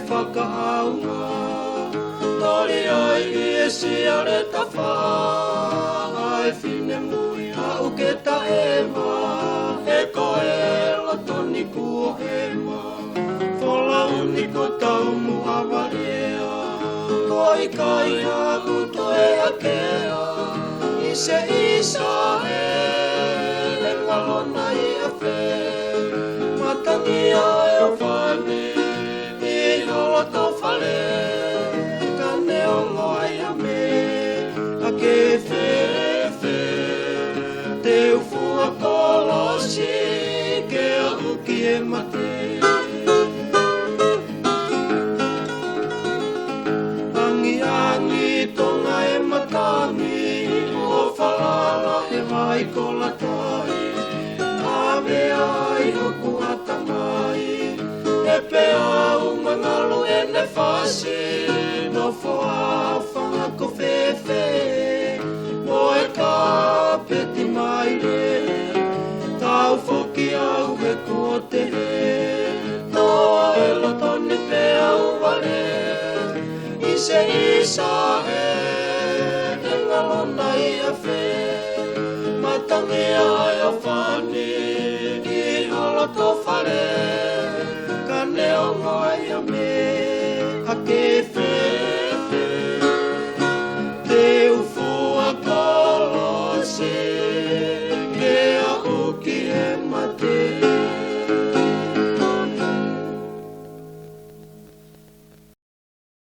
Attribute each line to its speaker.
Speaker 1: whakaaunga. Tori ai e siare ta wha, ai whine mui au ke ta ema, e koe la toni kua ema. Whala uni ko tau mua warea, koi kai a uto e akea, i se isa e ngalona i a whe. Matangi ai o whane, i hola tō whale, ka neo ngoai a me, a ke whewhe. Te ufua kolosi, ke a uki e mate. Angi angi tonga e matangi, o whalala e mai ko la tai. Ave ai hoku atamai, e pe au mangalu e ne whasi, no whoa whanga ko whewhe. O e ka peti mai re, tau whoki au e ko te he. No e lotoni pe au wale, i se isa e ngalona i a whe. Matangi ai o whani, i hola tō whare, ka neo ngoai a me.